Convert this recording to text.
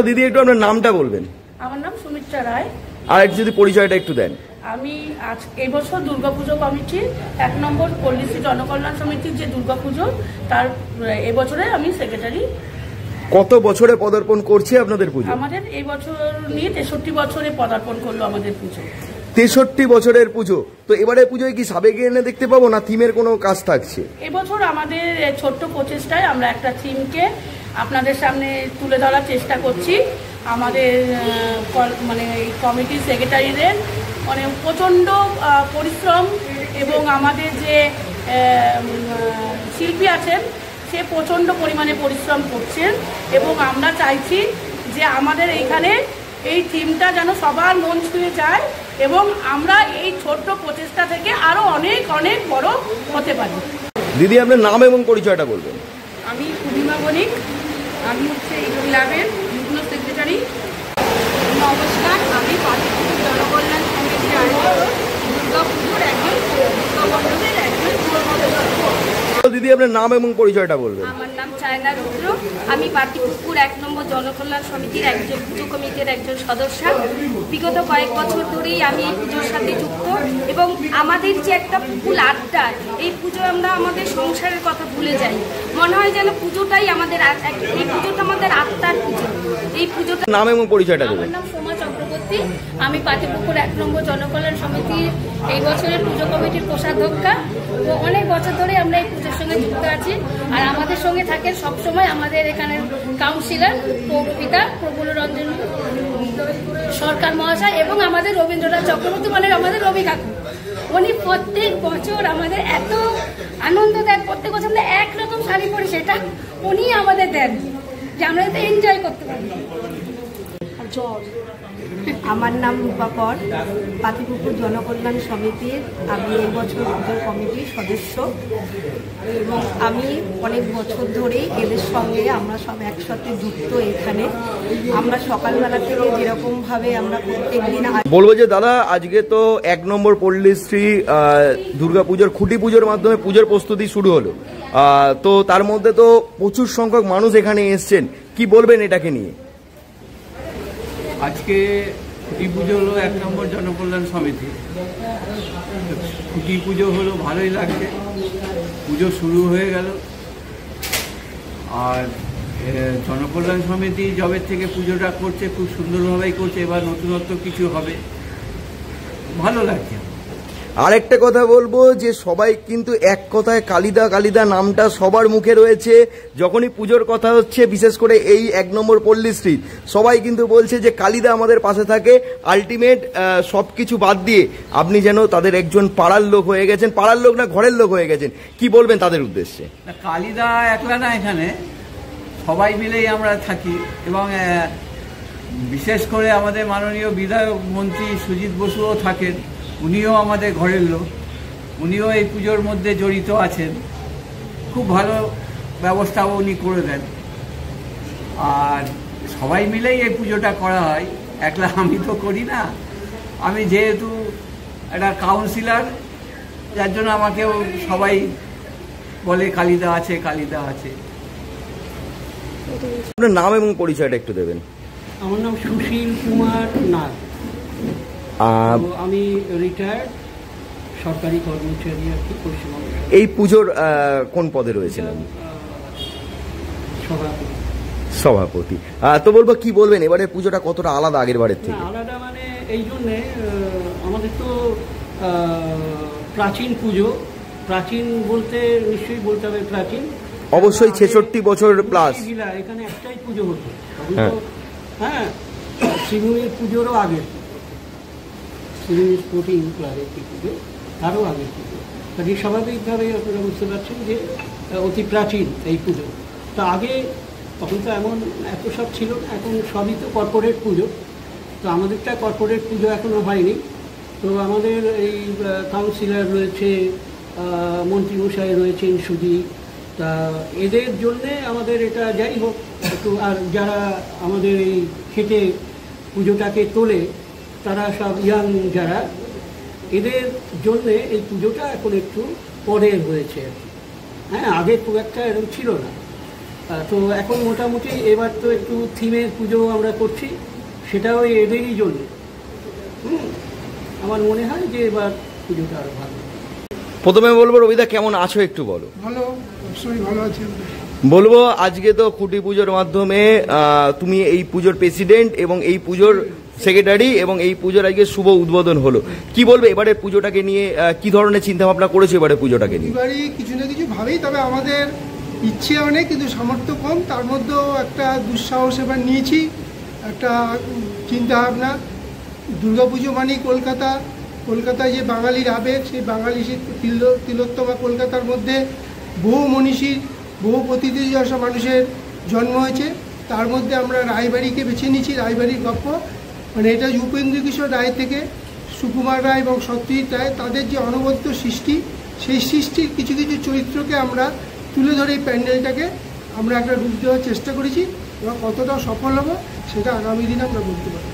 দিদি একটু আপনার নামটা বলবেন। আমার নাম সুমিত্রা রায়। আর একটু যদি পরিচয়টা একটু দেন। আমি আজ এই বছর দুর্গাপুজো কমিটির 1 নম্বর পল্লীশ্রী জনকল্যাণ সমিতির যে দুর্গাপুজো তার এবছরে আমি সেক্রেটারি। কত বছরে পদার্পণ করছে আপনাদের পুজো? আমাদের এই বছর নিয়ে 63 বছরে পদার্পণ করলো আমাদের পুজো। 63 বছরের পুজো। তো এবারে পুজোয় কি সাবেকে এনে দেখতে পাবো না থিমের কোনো কাজ থাকছে? এবছর আমাদের ছোট্ট প্রচেষ্টায় আমরা একটা থিমকে আপনাদের সামনে তুলে ধরার চেষ্টা করছি। আমাদের মানে কমিটির সেক্রেটারিদের মানে প্রচণ্ড পরিশ্রম এবং আমাদের যে শিল্পী আছেন সে প্রচণ্ড পরিমাণে পরিশ্রম করছেন এবং আমরা চাইছি যে আমাদের এইখানে এই থিমটা যেন সবার মন ছুঁয়ে যায় এবং আমরা এই ছোট্ট প্রচেষ্টা থেকে আরও অনেক অনেক বড় হতে পারি। দিদি আপনার নাম এবং পরিচয়টা বলবেন। আমি পূর্ণিমা বণিক, আমি হচ্ছে এই ক্লাবের যুগ্ম সেক্রেটারি। নমস্কার, আমি পাতিপুকুর জনকল্যাণ সমিতির আয়োজক দুর্গাপুজোর একজন মণ্ডপের একজন। দিদি আপনার নাম এবং পরিচয়টা বলবেন। আমার নাম চায়না রুদ্র, আমি পাতিপুকুর 1 নম্বর জনকল্যাণ সমিতির একজন পুজো কমিটির একজন সদস্য। বিগত কয়েক বছর ধরেই আমি এই পুজোর সাথে যুক্ত এবং আমাদের যে একটা ফুল আড্ডা, এই পুজো আমরা আমাদের সংসারের কথা ভুলে যাই। মনে হয় যেন পুজোটাই আমাদের, এই পুজোটা আমাদের আত্মার পুজো। এই পুজোটা নাম এবং পরিচয়টা দেবেন। আমার নাম সোমা চক্রবর্তী, আমি পাতিপুকুর 1 নম্বর জনকল্যাণ সমিতির এই বছরের পুজো কমিটির কোষাধ্যক্ষা। তো অনেক বছর ধরে আমরা এই পুজোর সঙ্গে যুক্ত আছি আর আমাদের সঙ্গে থাকেন সবসময় আমাদের এখানের কাউন্সিলর পৌরপিতা প্রফুল্ল রঞ্জন সরকার মহাশয় এবং আমাদের রবীন্দ্রনাথ চক্রবর্তী মানে আমাদের রবি কাকু। উনি প্রত্যেক বছর আমাদের এত আনন্দ দেন, প্রত্যেক বছর আমরা একরকম শাড়ি পরি, সেটা উনি আমাদের দেন যে আমরা এতে এনজয় করতে পারি। আমার নাম রূপা কর, পাতিপুকুর জনকল্যাণ সমিতির আমি এই বছর পুজোর কমিটির সদস্য এবং আমি অনেক বছর ধরেই এদের সঙ্গে আমরা সব একসাথে যুক্ত। এখানে আমরা সকালবেলা থেকে যেরকমভাবে আমরা প্রত্যেকদিন বলবো যে দাদা আজকে তো 1 নম্বর পল্লীশ্রী দুর্গাপুজোর খুঁটি পুজোর মাধ্যমে পুজোর প্রস্তুতি শুরু হলো। তো তার মধ্যে তো প্রচুর সংখ্যক মানুষ এখানে এসছেন, কি বলবেন এটাকে নিয়ে? আজকে খুঁটি পুজো হলো 1 নম্বর জনকল্যাণ সমিতি। খুঁটি পুজো হলো, ভালোই লাগছে। পুজো শুরু হয়ে গেল আর জনকল্যাণ সমিতি জবের থেকে পুজোটা করছে, খুব সুন্দরভাবেই করছে। এবার নতুনত্ব কিছু হবে, ভালো লাগছে। আরেকটা কথা বলবো যে সবাই কিন্তু এক কথায় কালিদা কালিদা নামটা সবার মুখে রয়েছে। যখনই পুজোর কথা হচ্ছে, বিশেষ করে এই 1 নম্বর পল্লীশ্রী, সবাই কিন্তু বলছে যে কালিদা আমাদের পাশে থাকে। আলটিমেট সব কিছু বাদ দিয়ে আপনি যেন তাদের একজন পাড়ার লোক হয়ে গেছেন, পাড়ার লোক না ঘরের লোক হয়ে গেছেন, কি বলবেন তাদের উদ্দেশ্যে? কালিদা একলা না, এখানে সবাই মিলেই আমরা থাকি এবং বিশেষ করে আমাদের মাননীয় বিধায়ক মন্ত্রী সুজিত বসুও থাকেন। উনিও আমাদের ঘরের লোক, উনিও এই পুজোর মধ্যে জড়িত আছেন। খুব ভালো ব্যবস্থাও উনি করে দেন আর সবাই মিলেই এই পুজোটা করা হয়। একলা আমি তো করি না, আমি যেহেতু একটা কাউন্সিলর, যার জন্য আমাকেও সবাই বলে কালিদা আছে, কালিদা আছে। আপনার নাম এবং পরিচয়টা একটু দেবেন। আমার নাম সুশীল কুমার নাগ, আমি রিটায়ার্ড সরকারি কর্মচারী আর কি, পশ্চিমবঙ্গ। এই পুজোর কোন পদে রয়েছেন? সভাপতি। তো বলবো কি বলবেন এবারে পুজোটা কতটা আলাদা আগের বারের থেকে? আলাদা মানে এই জন্যে আমাদের তো প্রাচীন পুজো, প্রাচীন বলতে নিশ্চয়ই বলতে হবে প্রাচীন, অবশ্যই 66 বছর প্লাস। এখানে একটাই পুজো হতো। হ্যাঁ, শ্রীভূমির পুজোরও আগে, শ্রীভূমি স্পোর্টিং ক্লাবের পুজো তারও আগের পুজো। কাজে স্বাভাবিকভাবে আপনারা বুঝতে পারছেন যে অতি প্রাচীন এই পুজো। তো আগে তখন তো এত সব ছিল না, এখন সবই তো কর্পোরেট পুজো। তো আমাদেরটা কর্পোরেট পুজো এখনও হয়নি। তো আমাদের এই কাউন্সিলর রয়েছে, মন্ত্রীমশাই রয়েছেন সুজিত, তা এদের জন্যে আমাদের এটা যাই হোক একটু, আর যারা আমাদের এই খেটে পুজোটাকে তোলে তারা সব ইয়াং যারা, এদের জন্যে এই পুজোটা এখন একটু পরের হয়েছে আর কি। হ্যাঁ, আগে খুব একটা এরকম ছিল না। তো এখন মোটামুটি এবার তো একটু থিমের পুজো আমরা করছি, সেটাও এদেরই জন্য। আমার মনে হয় যে এবার পুজোটা আরও ভালো। প্রথমে বলবো রবিদা কেমন আছো একটু বলো। ভালো, অবশ্যই ভালো আছি। বলবো আজকে তো খুঁটি পুজোর মাধ্যমে তুমি এই পুজোর প্রেসিডেন্ট এবং এই পুজোর সেক্রেটারি এবং এই পুজোর আজকে শুভ উদ্বোধন হলো, কি বলবে এবারে পুজোটাকে নিয়ে? কি ধরনের চিন্তা ভাবনা করেছো এবারে পুজোটাকে নিয়ে? এবারই কিছু না কিছু ভাবেই, তবে আমাদের ইচ্ছে অনেক কিন্তু সামর্থ্য কম, তার মধ্যেও একটা দুঃসাহস এবার নিয়েছি, একটা চিন্তা ভাবনা। দুর্গাপুজো মানেই কলকাতা, কলকাতায় যে বাঙালির আবেগ, সেই বাঙালি সে তিলোত্তমা কলকাতার মধ্যে বহু মনীষীর, বহু প্রতিনিধি আসা মানুষের জন্ম হয়েছে। তার মধ্যে আমরা রায়বাড়িকে বেছে নিয়েছি, রায়বাড়ির গল্প, মানে এটা উপেন্দ্র কিশোর রায় থেকে সুকুমার রায় এবং সত্যজিৎ রায়, তাদের যে অনবদ্য সৃষ্টি, সেই সৃষ্টির কিছু কিছু চরিত্রকে আমরা তুলে ধরে এই প্যান্ডেলটাকে আমরা একটা রূপ দেওয়ার চেষ্টা করেছি, এবং কতটা সফল হবো সেটা আগামী দিনে আমরা বলতে পারি।